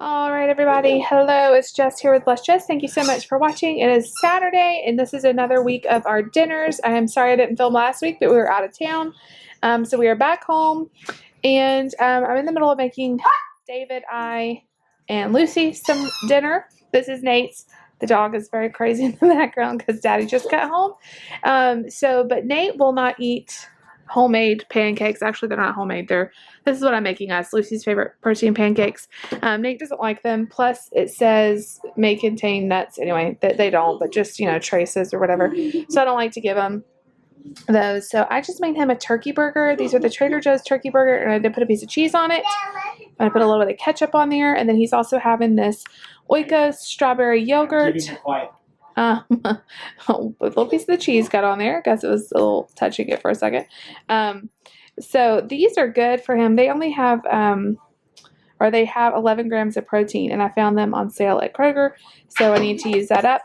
All right, everybody. Hello, it's Jess here with Bless Jess. Thank you so much for watching. It is Saturday, and this is another week of our dinners. I am sorry I didn't film last week, but we were out of town. So we are back home, and I'm in the middle of making David, I, and Lucy some dinner. This is Nate's. The dog is very crazy in the background because Daddy just got home. But Nate will not eat homemade pancakes. Actually, they're not homemade. This is what I'm making us. Lucy's favorite protein pancakes. Nate doesn't like them. Plus, it says may contain nuts. Anyway, they don't, but just, traces or whatever. So I don't like to give him those. So I just made him a turkey burger. These are the Trader Joe's turkey burger, and I did put a piece of cheese on it. I put a little bit of ketchup on there, and then he's also having this Oikos strawberry yogurt. A little piece of the cheese got on there. I guess it was a little touching it for a second. So these are good for him. They only have, they have 11 grams of protein, and I found them on sale at Kroger. So I need to use that up.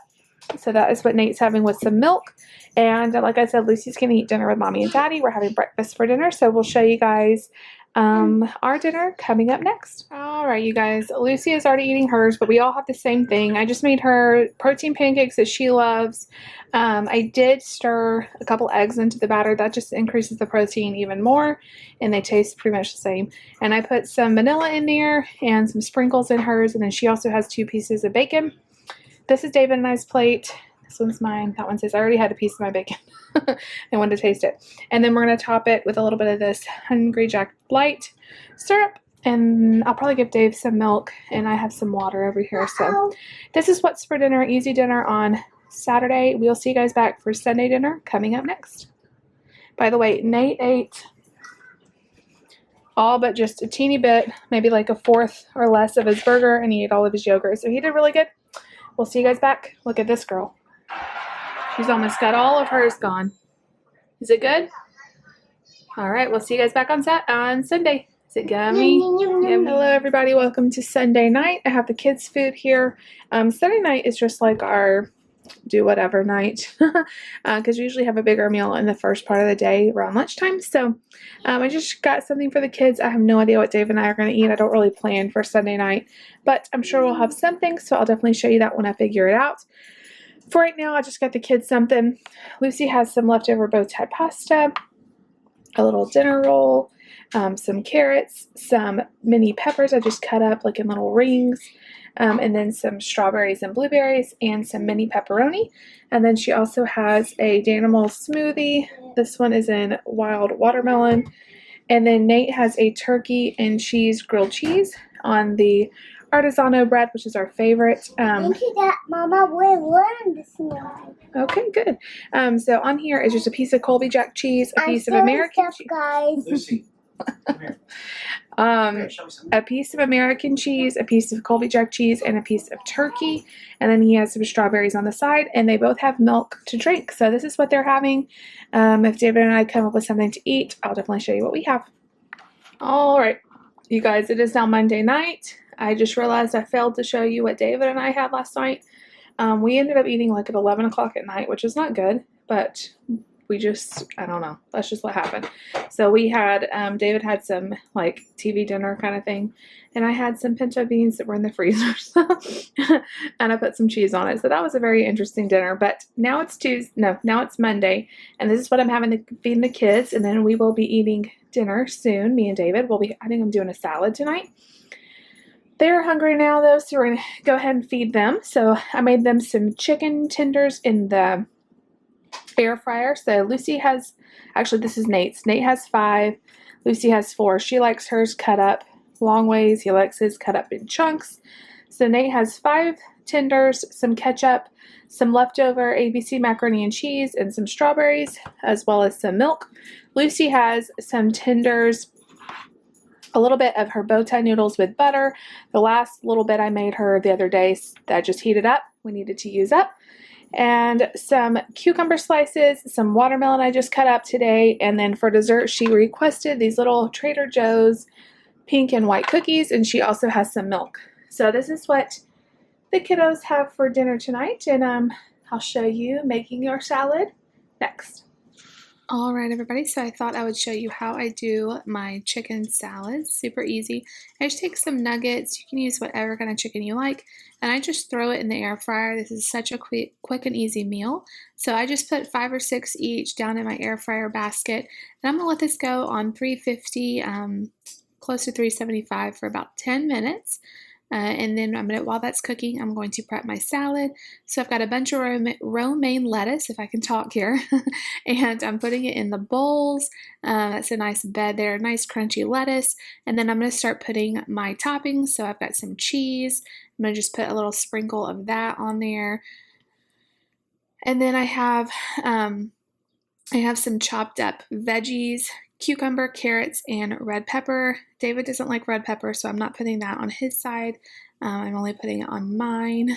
So that is what Nate's having with some milk. And like I said, Lucy's going to eat dinner with Mommy and Daddy. We're having breakfast for dinner. So we'll show you guys our dinner coming up next. All right, you guys. Lucy is already eating hers, but we all have the same thing. I just made her protein pancakes that she loves. I did stir a couple eggs into the batter. That just increases the protein even more, and they taste pretty much the same. And I put some vanilla in there and some sprinkles in hers, and then she also has 2 pieces of bacon. This is David and I's plate. This one's mine. That one says I already had a piece of my bacon. I wanted to taste it. And then we're going to top it with a little bit of this Hungry Jack Light syrup. And I'll probably give Dave some milk. And I have some water over here. So this is what's for dinner. Easy dinner on Saturday. We'll see you guys back for Sunday dinner coming up next. By the way, Nate ate all but just a teeny bit. Maybe like a fourth or less of his burger. And he ate all of his yogurt. So he did really good. We'll see you guys back. Look at this girl. She's almost got all of hers gone. Is it good? All right, we'll see you guys back on Sunday. Is it yummy? Hello, everybody. Welcome to Sunday night. I have the kids' food here. Sunday night is just like our do whatever night because we usually have a bigger meal in the first part of the day around lunchtime. So I just got something for the kids. I have no idea what Dave and I are going to eat. I don't really plan for Sunday night, but I'm sure we'll have something, so I'll definitely show you that when I figure it out. For right now, I just got the kids something. Lucy has some leftover bow tie pasta, a little dinner roll, some carrots, some mini peppers I just cut up like in little rings, and then some strawberries and blueberries and some mini pepperoni. And then she also has a Danimal smoothie. This one is in wild watermelon. And then Nate has a turkey and cheese grilled cheese on the Artisano bread, which is our favorite. Thank you, Dad. Mama, we're learning this now. Okay, good. So on here is just a piece of Colby Jack cheese, a piece of American cheese. Guys. Lucy, come here. A piece of American cheese, a piece of Colby Jack cheese, and a piece of turkey. And then he has some strawberries on the side, and they both have milk to drink. So this is what they're having. If David and I come up with something to eat, I'll definitely show you what we have. All right, you guys, it is now Monday night. I just realized I failed to show you what David and I had last night. We ended up eating like at 11 o'clock at night, which is not good, but we just, I don't know. That's just what happened. So we had, David had some like TV dinner kind of thing, and I had some pinto beans that were in the freezer. And I put some cheese on it. So that was a very interesting dinner, but now it's now it's Monday, and this is what I'm having to feed the kids, and then we will be eating dinner soon. Me and David will be, I think I'm doing a salad tonight. They're hungry now, though, so we're going to go ahead and feed them. So I made them some chicken tenders in the air fryer. So Lucy has, actually this is Nate's. Nate has 5. Lucy has 4. She likes hers cut up long ways. He likes his cut up in chunks. So Nate has 5 tenders, some ketchup, some leftover ABC macaroni and cheese, and some strawberries, as well as some milk. Lucy has some tenders, a little bit of her bow tie noodles with butter. The last little bit I made her the other day that just heated up, we needed to use up. And some cucumber slices, some watermelon I just cut up today. And then for dessert, she requested these little Trader Joe's pink and white cookies, and she also has some milk. So this is what the kiddos have for dinner tonight, and I'll show you making your salad next. All right, everybody, so I thought I would show you how I do my chicken salads. Super easy. I just take some nuggets. You can use whatever kind of chicken you like, and I just throw it in the air fryer. This is such a quick and easy meal. So I just put 5 or 6 each down in my air fryer basket, and I'm going to let this go on 350, close to 375 for about 10 minutes. And then while that's cooking, I'm going to prep my salad. So I've got a bunch of romaine lettuce, if I can talk here, and I'm putting it in the bowls. That's a nice bed there, nice crunchy lettuce. And then I'm going to start putting my toppings. So I've got some cheese. I'm going to just put a little sprinkle of that on there. And then I have some chopped up veggies, cucumber, carrots, and red pepper. David doesn't like red pepper, so I'm not putting that on his side. I'm only putting it on mine.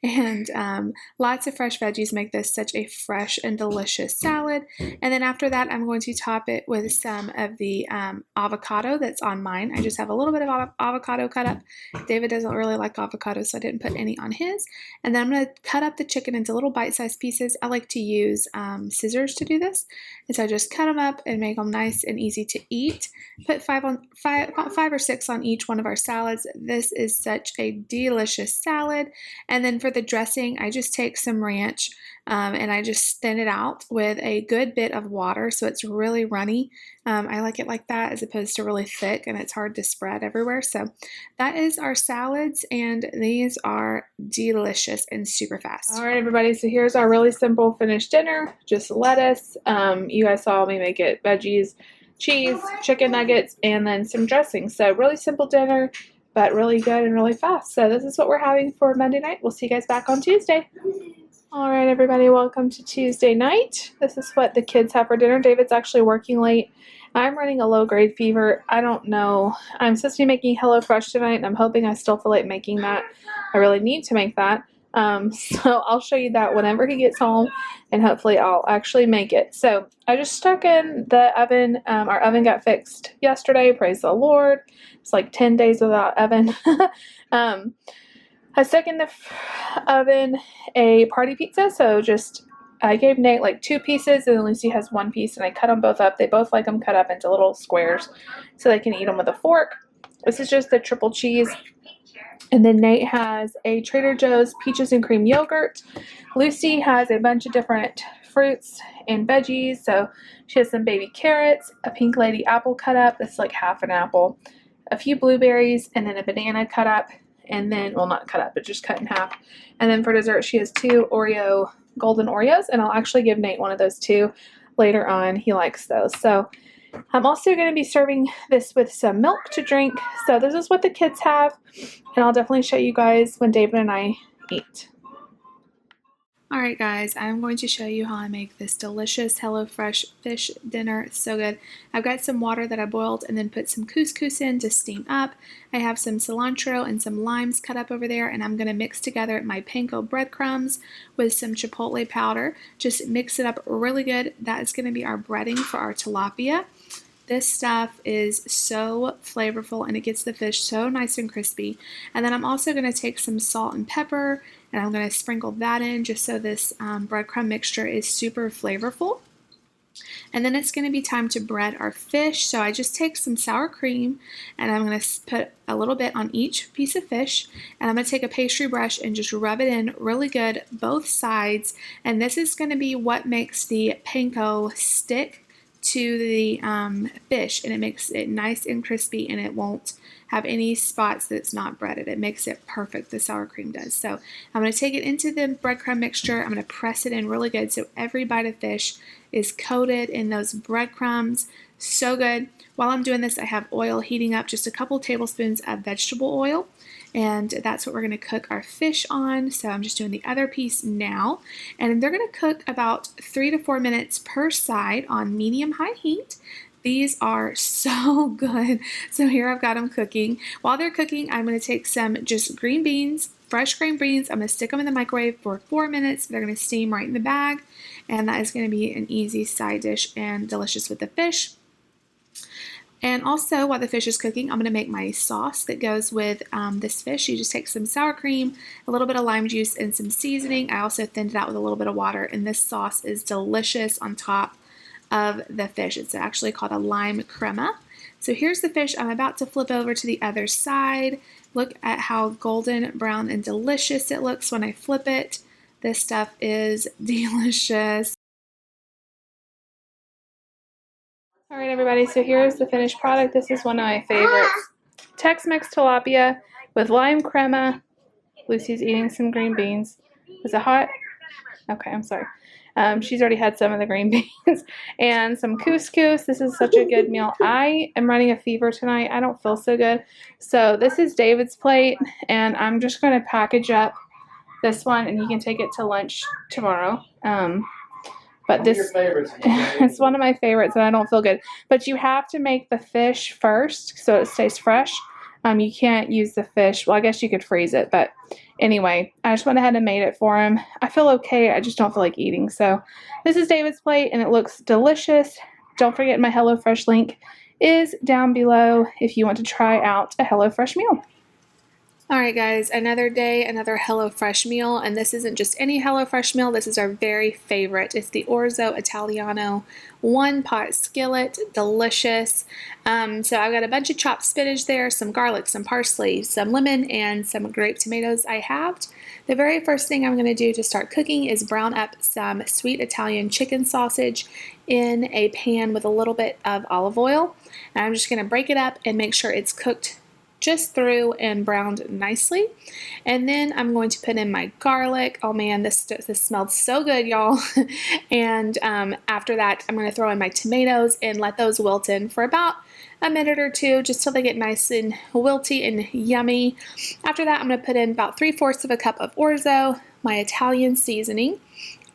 And lots of fresh veggies make this such a fresh and delicious salad. And then after that, I'm going to top it with some of the avocado that's on mine. I just have a little bit of avocado cut up. David doesn't really like avocado, so I didn't put any on his. And then I'm going to cut up the chicken into little bite-sized pieces. I like to use scissors to do this. And so I just cut them up and make them nice and easy to eat. Put about 5 or 6 on each one of our salads. This is such a delicious salad. And then for the dressing, I just take some ranch and I just thin it out with a good bit of water so it's really runny. I like it like that as opposed to really thick, and it's hard to spread everywhere. So that is our salads, and these are delicious and super fast. All right, everybody, so here's our really simple finished dinner. Just lettuce. You guys saw me make it veggies, cheese, chicken nuggets, and then some dressing. So really simple dinner, but really good and really fast. So this is what we're having for Monday night. We'll see you guys back on Tuesday. All right, everybody, welcome to Tuesday night. This is what the kids have for dinner. David's actually working late. I'm running a low-grade fever. I don't know. I'm supposed to be making HelloFresh tonight, and I'm hoping I still feel like making that. I really need to make that. So I'll show you that whenever he gets home, and hopefully I'll actually make it. So I just stuck in the oven. Our oven got fixed yesterday. Praise the Lord. It's like 10 days without oven. I stuck in the oven a party pizza. So I gave Nate like 2 pieces, and Lucy has 1 piece, and I cut them both up. They both like them cut up into little squares so they can eat them with a fork. This is just the triple cheese. And then Nate has a Trader Joe's peaches and cream yogurt. Lucy has a bunch of different fruits and veggies. So she has some baby carrots, a pink lady apple cut up. That's like half an apple, a few blueberries, and then a banana cut up. And then, well, not cut up, but just cut in half. And then for dessert, she has 2 golden Oreos. And I'll actually give Nate one of those too later on. He likes those. So I'm also going to be serving this with some milk to drink. So this is what the kids have, and I'll definitely show you guys when David and I eat. Alright guys, I'm going to show you how I make this delicious HelloFresh fish dinner. It's so good. I've got some water that I boiled and then put some couscous in to steam up. I have some cilantro and some limes cut up over there, and I'm going to mix together my panko breadcrumbs with some chipotle powder. Just mix it up really good. That is going to be our breading for our tilapia. This stuff is so flavorful, and it gets the fish so nice and crispy. And then I'm also going to take some salt and pepper, and I'm going to sprinkle that in just so this breadcrumb mixture is super flavorful. And then it's going to be time to bread our fish. So I just take some sour cream, and I'm going to put a little bit on each piece of fish, and I'm going to take a pastry brush and just rub it in really good both sides. And this is going to be what makes the panko stick to the fish, and it makes it nice and crispy, and it won't have any spots that's not breaded. It makes it perfect, the sour cream does. So I'm going to take it into the breadcrumb mixture. I'm going to press it in really good so every bite of fish is coated in those breadcrumbs. So good. While I'm doing this, I have oil heating up, just a couple tablespoons of vegetable oil, and that's what we're going to cook our fish on. So I'm just doing the other piece now, and they're going to cook about 3 to 4 minutes per side on medium-high heat. These are so good. So here I've got them cooking. While they're cooking, I'm going to take some just green beans, fresh green beans. I'm going to stick them in the microwave for 4 minutes. They're going to steam right in the bag, and that is going to be an easy side dish and delicious with the fish. And also, while the fish is cooking, I'm going to make my sauce that goes with this fish. You just take some sour cream, a little bit of lime juice, and some seasoning. I also thinned it out with a little bit of water, and this sauce is delicious on top of the fish. It's actually called a lime crema. So here's the fish. I'm about to flip over to the other side. Look at how golden brown and delicious it looks when I flip it. This stuff is delicious. All right, everybody, so here's the finished product. This is one of my favorites. Tex-Mex tilapia with lime crema. Lucy's eating some green beans. Is it hot? Okay, I'm sorry. She's already had some of the green beans and some couscous. This is such a good meal. I am running a fever tonight. I don't feel so good. So this is David's plate, and I'm just going to package up this one, and he can take it to lunch tomorrow. But this, it's one of my favorites, and I don't feel good. But you have to make the fish first so it stays fresh. You can't use the fish. Well, I guess you could freeze it, but anyway, I just went ahead and made it for him. I feel okay. I just don't feel like eating. So this is David's plate, and it looks delicious. Don't forget my HelloFresh link is down below if you want to try out a HelloFresh meal. Alright guys, another day, another HelloFresh meal, and this isn't just any HelloFresh meal, this is our very favorite. It's the Orzo Italiano One Pot Skillet. Delicious. So I've got a bunch of chopped spinach there, some garlic, some parsley, some lemon, and some grape tomatoes I halved. The very first thing I'm going to do to start cooking is brown up some sweet Italian chicken sausage in a pan with a little bit of olive oil. And I'm just going to break it up and make sure it's cooked just through and browned nicely. And then I'm going to put in my garlic. Oh man, this smelled so good, y'all. And after that, I'm going to throw in my tomatoes and let those wilt in for about a minute or two, just till they get nice and wilty and yummy. After that, I'm going to put in about 3/4 of a cup of Orzo, my Italian seasoning,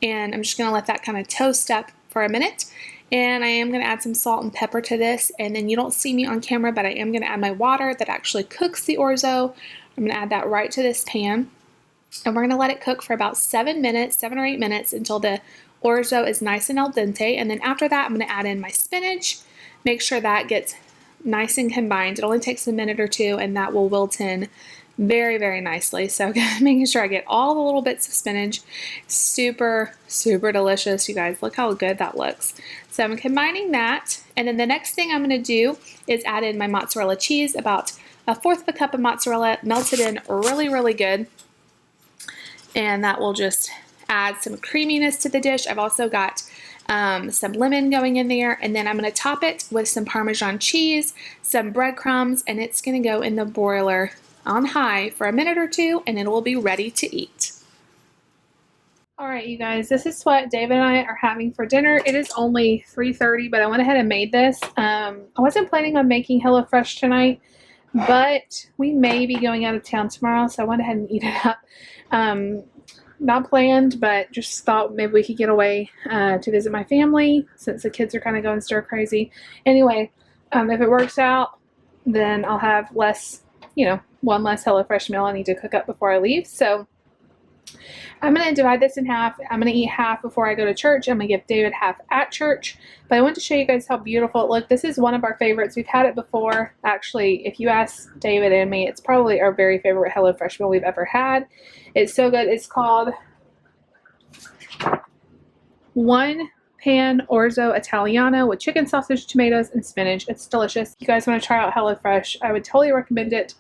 and I'm just going to let that kind of toast up for a minute. And I am going to add some salt and pepper to this, and then you don't see me on camera, but I am going to add my water that actually cooks the Orzo. I'm going to add that right to this pan, and we're going to let it cook for about 7 or 8 minutes until the Orzo is nice and al dente. And then after that, I'm going to add in my spinach, make sure that gets nice and combined. It only takes a minute or two, and that will wilt in very, very nicely. So making sure I get all the little bits of spinach. Super, super delicious, you guys. Look how good that looks. So I'm combining that, and then the next thing I'm going to do is add in my mozzarella cheese, about 1/4 of a cup of mozzarella, melted in really, really good. And that will just add some creaminess to the dish. I've also got some lemon going in there, and then I'm going to top it with some Parmesan cheese, some breadcrumbs, and it's going to go in the broiler on high for a minute or two, and it will be ready to eat. Alright, you guys, this is what David and I are having for dinner. It is only 3:30, but I went ahead and made this. I wasn't planning on making HelloFresh tonight, but we may be going out of town tomorrow, so I went ahead and eat it up. Not planned, but just thought maybe we could get away to visit my family since the kids are kind of going stir crazy. Anyway, if it works out, then I'll have less, one less HelloFresh meal I need to cook up before I leave. So I'm going to divide this in half. I'm going to eat half before I go to church. I'm going to give David half at church. But I want to show you guys how beautiful it looked. This is one of our favorites. We've had it before. Actually, if you ask David and me, it's probably our very favorite HelloFresh meal we've ever had. It's so good. It's called One Pan Orzo Italiano with chicken sausage, tomatoes, and spinach. It's delicious. If you guys want to try out HelloFresh, I would totally recommend it.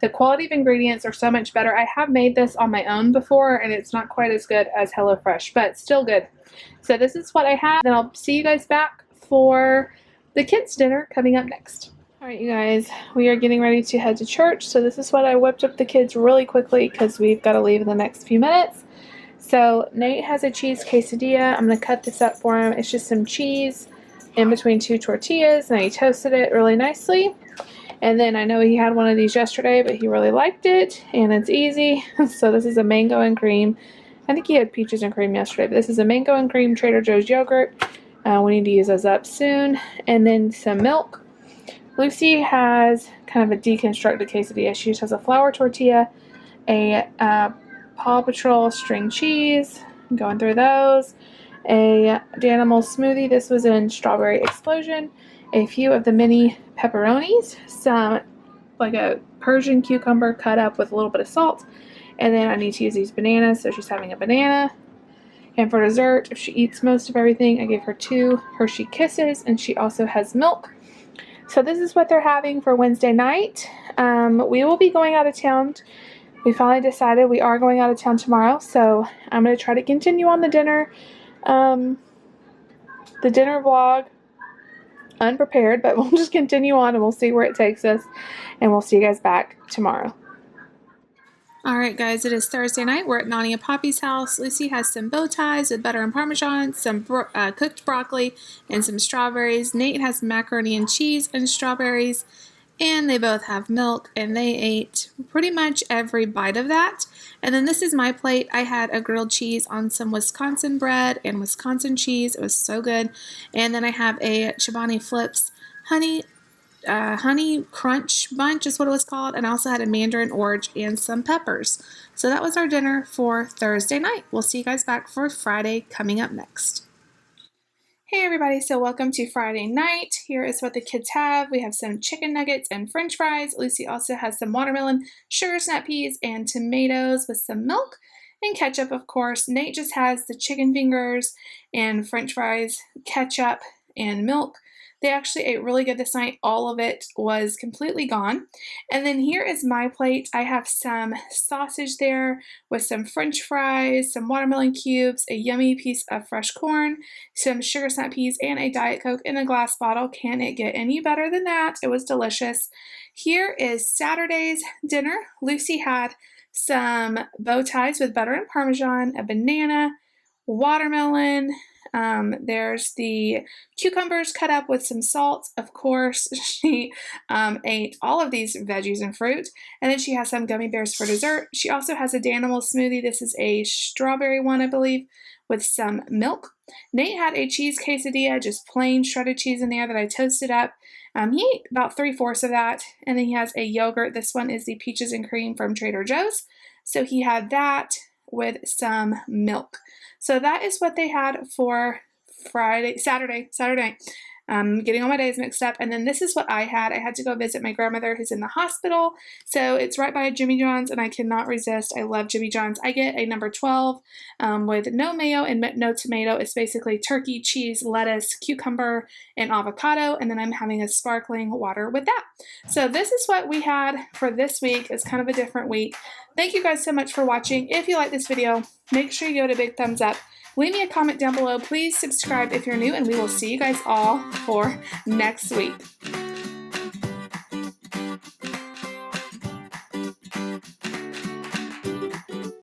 The quality of ingredients are so much better. I have made this on my own before, and it's not quite as good as HelloFresh, but still good. So this is what I have. Then I'll see you guys back for the kids' dinner coming up next. Alright, you guys, we are getting ready to head to church. So this is what I whipped up the kids really quickly because we've got to leave in the next few minutes. So Nate has a cheese quesadilla. I'm going to cut this up for him. It's just some cheese in between 2 tortillas, and he toasted it really nicely. And then I know he had one of these yesterday, but he really liked it, and it's easy. So this is a mango and cream. I think he had peaches and cream yesterday, but this is a mango and cream Trader Joe's yogurt. We need to use those up soon. And then some milk. Lucy has kind of a deconstructed quesadilla. She just has a flour tortilla, a Paw Patrol string cheese, I'm going through those, a Danimal smoothie. This was in Strawberry Explosion. A few of the mini pepperonis, some like a Persian cucumber cut up with a little bit of salt, and then I need to use these bananas, so she's having a banana, And for dessert, if she eats most of everything, I gave her 2 Hershey Kisses, and she also has milk. So this is what they're having for Wednesday night. We will be going out of town. We finally decided we are going out of town tomorrow, so I'm going to try to continue on the dinner vlog unprepared, but we'll just continue on and we'll see where it takes us, and we'll see you guys back tomorrow. Alright guys, it is Thursday night. We're at Nani and Poppy's house. Lucy has some bow ties with butter and Parmesan, some cooked broccoli, and some strawberries. Nate has macaroni and cheese and strawberries, and they both have milk, and they ate pretty much every bite of that. And then this is my plate. I had a grilled cheese on some Wisconsin bread and Wisconsin cheese. It was so good. And then I have a Chobani Flips honey crunch bunch is what it was called, and I also had a mandarin orange and some peppers. So that was our dinner for Thursday night. We'll see you guys back for Friday coming up next. Hey everybody, so welcome to Friday night. Here is what the kids have. We have some chicken nuggets and french fries. Lucy also has some watermelon, sugar snap peas, and tomatoes with some milk and ketchup, of course. Nate just has the chicken fingers and french fries, ketchup, and milk. They actually ate really good this night. All of it was completely gone. And then here is my plate. I have some sausage there with some french fries, some watermelon cubes, a yummy piece of fresh corn, some sugar snap peas, and a Diet Coke in a glass bottle. Can it get any better than that? It was delicious. Here is Saturday's dinner. Lucy had some bow ties with butter and Parmesan, a banana, watermelon. There's the cucumbers cut up with some salt. Of course, she ate all of these veggies and fruit. And then she has some gummy bears for dessert. She also has a Danimal smoothie. This is a strawberry one, I believe, with some milk. Nate had a cheese quesadilla, just plain shredded cheese in there that I toasted up. He ate about 3/4 of that. And then he has a yogurt. This one is the peaches and cream from Trader Joe's. So he had that with some milk. So that is what they had for Saturday night. Getting all my days mixed up. And then this is what I had. I had to go visit my grandmother who's in the hospital. So it's right by Jimmy John's, and I cannot resist. I love Jimmy John's. I get a number 12 with no mayo and no tomato. It's basically turkey, cheese, lettuce, cucumber, and avocado. And then I'm having a sparkling water with that. So this is what we had for this week. It's kind of a different week. Thank you guys so much for watching. If you like this video, make sure you give it a big thumbs up. Leave me a comment down below. Please subscribe if you're new, and we will see you guys all for next week.